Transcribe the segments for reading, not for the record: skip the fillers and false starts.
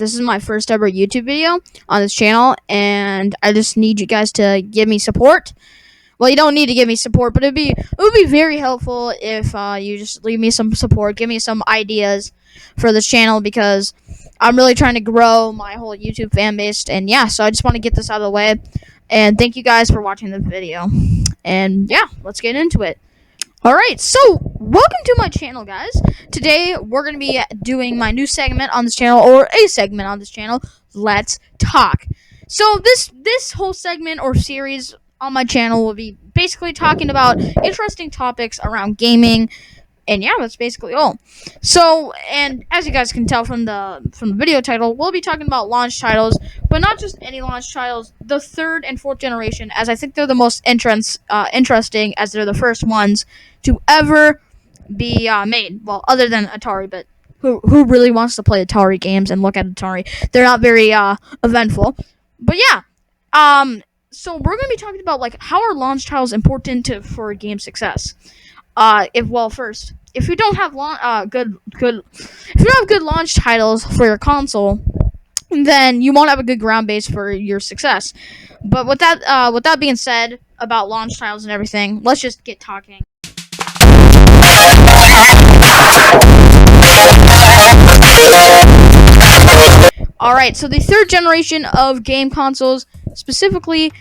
This is my first ever YouTube video on this channel, and I just need you guys to give me support. Well, you don't need to give me support, but it would be very helpful if you just leave me some support, give me some ideas for this channel, because I'm really trying to grow my whole YouTube fan base. And yeah, so I just want to get this out of the way. And thank you guys for watching the video. And yeah, let's get into it. Alright, so welcome to my channel, guys. Today we're going to be doing my new segment on this channel, or a segment on this channel, Let's Talk. So this whole segment or series on my channel will be basically talking about interesting topics around gaming, and yeah, that's basically all. So, and as you guys can tell from the video title, we'll be talking about launch titles, but not just any launch titles, the third and fourth generation, as I think they're the most interesting, as they're the first ones to ever be made. Well, other than Atari, but who really wants to play Atari games and look at Atari? They're not very eventful. But yeah, so we're gonna be talking about like how are launch titles important for game success. If you don't have good launch titles for your console, then you won't have a good ground base for your success. But with that being said about launch titles and everything, let's just get talking. Alright, so the third generation of game consoles specifically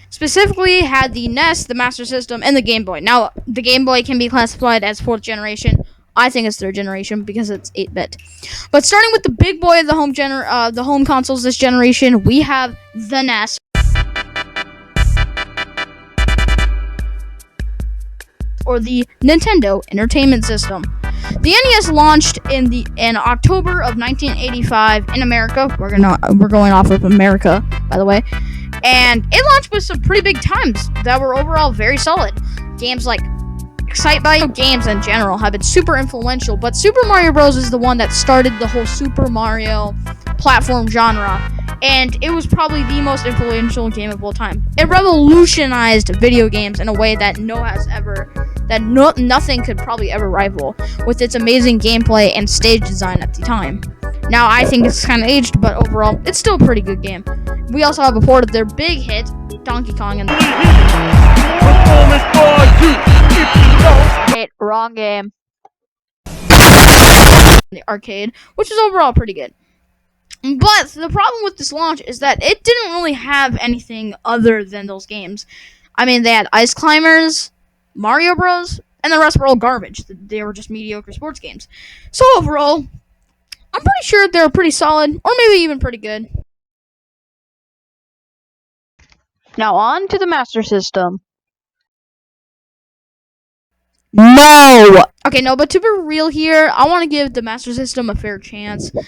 had the NES, the Master System, and the Game Boy. Now, the Game Boy can be classified as fourth generation. I think it's third generation because it's 8-bit. But starting with the big boy of the home consoles this generation, we have the NES. Or the Nintendo Entertainment System. The NES launched in October of 1985 in America. We're going off of America, by the way. And it launched with some pretty big times that were overall very solid. Games like Excitebike games in general have been super influential, but Super Mario Bros. Is the one that started the whole Super Mario platform genre, and it was probably the most influential game of all time. It revolutionized video games in a way that nothing could probably ever rival, with its amazing gameplay and stage design at the time. Now, I think it's kind of aged, but overall, it's still a pretty good game. We also have a port of their big hit, Donkey Kong, and wrong game. The arcade, which is overall pretty good. But the problem with this launch is that it didn't really have anything other than those games. I mean, they had Ice Climbers, Mario Bros, and the rest were all garbage. They were just mediocre sports games. So overall, I'm pretty sure they were pretty solid, or maybe even pretty good. Now on to the Master System. No! Okay, no, but to be real here, I want to give the Master System a fair chance. It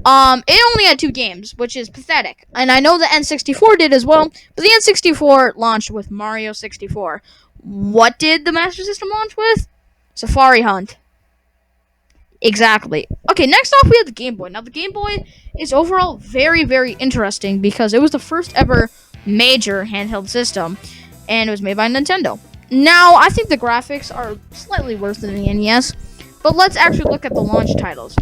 only had 2 games, which is pathetic. And I know the N64 did as well, but the N64 launched with Mario 64. What did the Master System launch with? Safari Hunt. Exactly. Okay, next off we have the Game Boy. Now, the Game Boy is overall very, very interesting because it was the first ever major handheld system, and it was made by Nintendo. Now, I think the graphics are slightly worse than the NES, but let's actually look at the launch titles.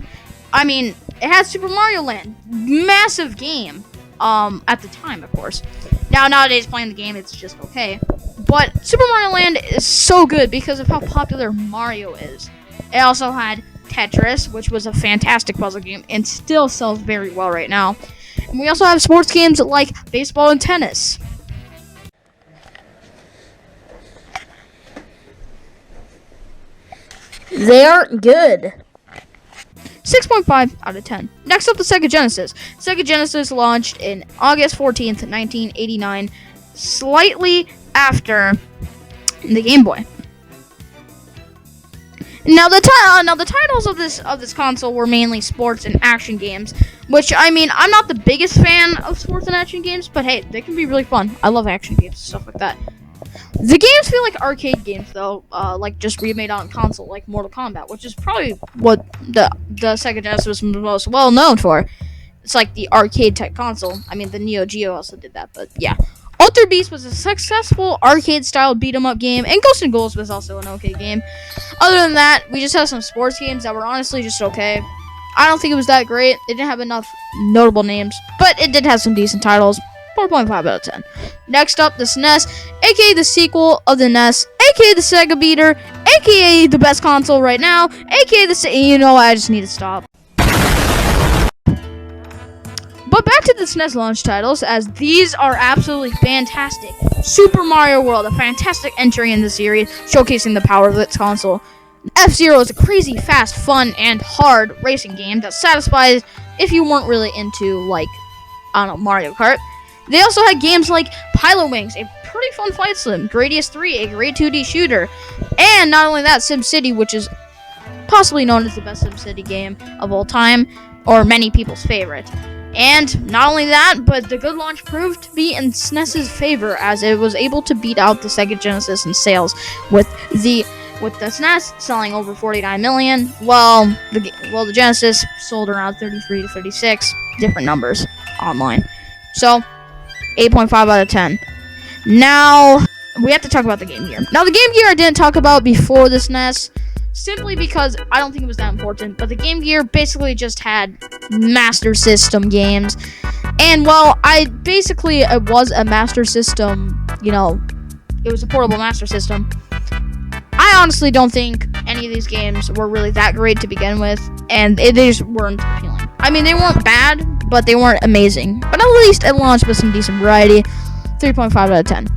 I mean, it had Super Mario Land, massive game, at the time, of course. Now, nowadays, playing the game, it's just okay. But Super Mario Land is so good because of how popular Mario is. It also had Tetris, which was a fantastic puzzle game, and still sells very well right now. And we also have sports games like baseball and tennis. They aren't good. 6.5 out of 10. Next up, the Sega Genesis. Sega Genesis launched in August 14th, 1989, slightly after the Game Boy. Now the titles of this console were mainly sports and action games, which, I mean, I'm not the biggest fan of sports and action games, but hey, they can be really fun. I love action games and stuff like that. The games feel like arcade games, though, like just remade on console, like Mortal Kombat, which is probably what the Sega Genesis was most well known for. It's like the arcade type console. I mean, the Neo Geo also did that, but yeah. Altered Beast was a successful arcade-style beat-em-up game, and Ghosts and Ghouls was also an okay game. Other than that, we just have some sports games that were honestly just okay. I don't think it was that great. It didn't have enough notable names, but it did have some decent titles. 4.5 out of 10. Next up, the SNES, aka the sequel of the NES, aka the Sega Beater, aka the best console right now, aka the... You know what? I just need to stop. But back to the SNES launch titles, as these are absolutely fantastic. Super Mario World, a fantastic entry in the series, showcasing the power of its console. F-Zero is a crazy, fast, fun, and hard racing game that satisfies if you weren't really into, like, I don't know, Mario Kart. They also had games like Pilot Wings, a pretty fun flight sim, Gradius 3, a great 2D shooter, and not only that, SimCity, which is possibly known as the best SimCity game of all time, or many people's favorite. And not only that, but the good launch proved to be in SNES's favor, as it was able to beat out the Sega Genesis in sales, with the SNES selling over 49 million, while the Genesis sold around 33 to 36, different numbers online. So 8.5 out of 10. Now, we have to talk about the Game Gear. Now, the Game Gear I didn't talk about before the SNES, simply because I don't think it was that important. But the Game Gear basically just had Master System games. And, well, it was a Master System, you know, it was a portable Master System. I honestly don't think any of these games were really that great to begin with, and they just weren't appealing. I mean, they weren't bad, but they weren't amazing. But at least it launched with some decent variety. 3.5 out of 10.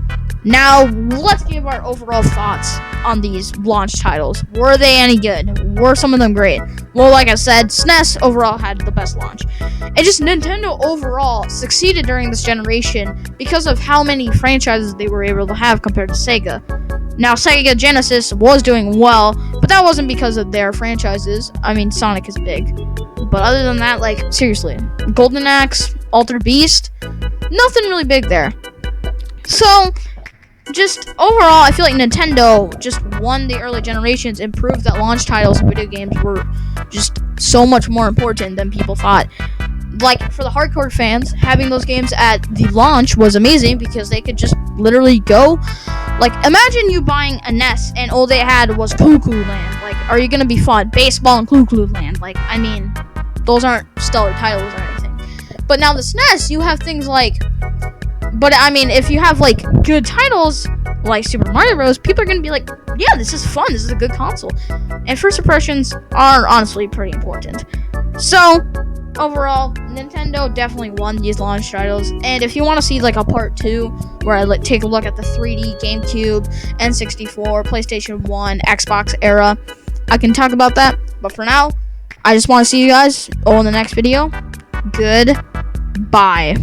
Now, let's give our overall thoughts on these launch titles. Were they any good? Were some of them great? Well, like I said, SNES overall had the best launch. And just Nintendo overall succeeded during this generation because of how many franchises they were able to have compared to Sega. Now, Sega Genesis was doing well, but that wasn't because of their franchises. I mean, Sonic is big. But other than that, like, seriously, Golden Axe, Altered Beast, nothing really big there. So, just overall, I feel like Nintendo just won the early generations and proved that launch titles in video games were just so much more important than people thought. Like, for the hardcore fans, having those games at the launch was amazing because they could just literally go. Like, imagine you buying a NES and all they had was Clue Clue Land. Like, are you gonna be fun? Baseball and Clue Clue Land. Like, I mean, those aren't stellar titles or anything. But now the SNES, you have things like... But, I mean, if you have, like, good titles, like Super Mario Bros., people are going to be like, yeah, this is fun, this is a good console. And first impressions are honestly pretty important. So, overall, Nintendo definitely won these launch titles. And if you want to see, like, a part 2, where I take a look at the 3D, GameCube, N64, PlayStation 1, Xbox era, I can talk about that. But for now, I just want to see you guys all in the next video. Goodbye.